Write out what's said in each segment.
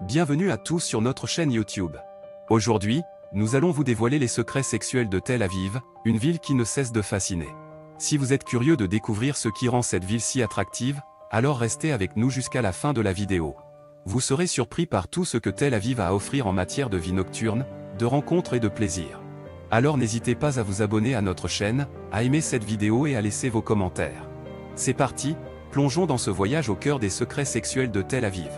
Bienvenue à tous sur notre chaîne YouTube. Aujourd'hui, nous allons vous dévoiler les secrets sexuels de Tel Aviv, une ville qui ne cesse de fasciner. Si vous êtes curieux de découvrir ce qui rend cette ville si attractive, alors restez avec nous jusqu'à la fin de la vidéo. Vous serez surpris par tout ce que Tel Aviv a à offrir en matière de vie nocturne, de rencontres et de plaisir. Alors n'hésitez pas à vous abonner à notre chaîne, à aimer cette vidéo et à laisser vos commentaires. C'est parti, plongeons dans ce voyage au cœur des secrets sexuels de Tel Aviv.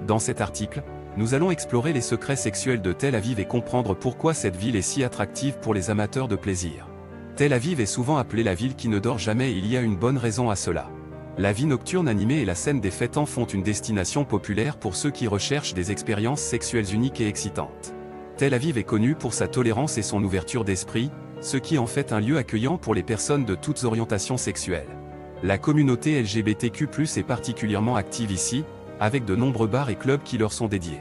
Dans cet article, nous allons explorer les secrets sexuels de Tel Aviv et comprendre pourquoi cette ville est si attractive pour les amateurs de plaisir. Tel Aviv est souvent appelée la ville qui ne dort jamais et il y a une bonne raison à cela. La vie nocturne animée et la scène des fêtes en font une destination populaire pour ceux qui recherchent des expériences sexuelles uniques et excitantes. Tel Aviv est connu pour sa tolérance et son ouverture d'esprit, ce qui en fait un lieu accueillant pour les personnes de toutes orientations sexuelles. La communauté LGBTQ+ est particulièrement active ici, avec de nombreux bars et clubs qui leur sont dédiés.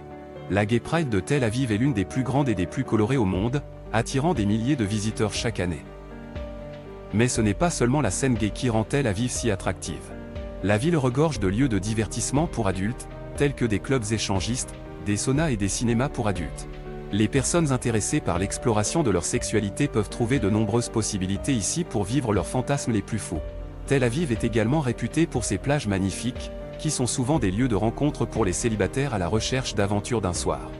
La Gay Pride de Tel Aviv est l'une des plus grandes et des plus colorées au monde, attirant des milliers de visiteurs chaque année. Mais ce n'est pas seulement la scène gay qui rend Tel Aviv si attractive. La ville regorge de lieux de divertissement pour adultes, tels que des clubs échangistes, des saunas et des cinémas pour adultes. Les personnes intéressées par l'exploration de leur sexualité peuvent trouver de nombreuses possibilités ici pour vivre leurs fantasmes les plus fous. Tel Aviv est également réputée pour ses plages magnifiques, qui sont souvent des lieux de rencontre pour les célibataires à la recherche d'aventures d'un soir.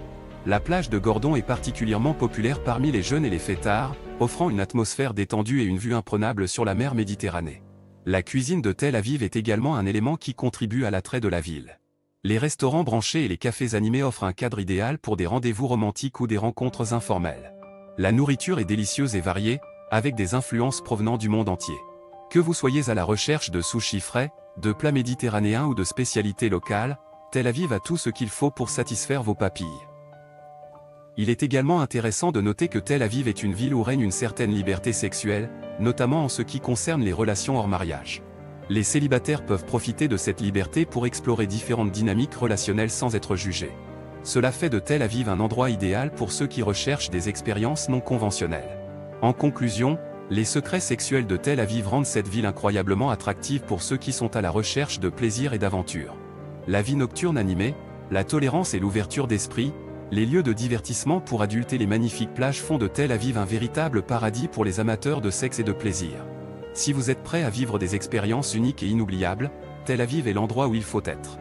La plage de Gordon est particulièrement populaire parmi les jeunes et les fêtards, offrant une atmosphère détendue et une vue imprenable sur la mer Méditerranée. La cuisine de Tel Aviv est également un élément qui contribue à l'attrait de la ville. Les restaurants branchés et les cafés animés offrent un cadre idéal pour des rendez-vous romantiques ou des rencontres informelles. La nourriture est délicieuse et variée, avec des influences provenant du monde entier. Que vous soyez à la recherche de sushis frais, de plats méditerranéens ou de spécialités locales, Tel Aviv a tout ce qu'il faut pour satisfaire vos papilles. Il est également intéressant de noter que Tel Aviv est une ville où règne une certaine liberté sexuelle, notamment en ce qui concerne les relations hors mariage. Les célibataires peuvent profiter de cette liberté pour explorer différentes dynamiques relationnelles sans être jugés. Cela fait de Tel Aviv un endroit idéal pour ceux qui recherchent des expériences non conventionnelles. En conclusion, les secrets sexuels de Tel Aviv rendent cette ville incroyablement attractive pour ceux qui sont à la recherche de plaisir et d'aventure. La vie nocturne animée, la tolérance et l'ouverture d'esprit, les lieux de divertissement pour adultes et les magnifiques plages font de Tel Aviv un véritable paradis pour les amateurs de sexe et de plaisir. Si vous êtes prêt à vivre des expériences uniques et inoubliables, Tel Aviv est l'endroit où il faut être.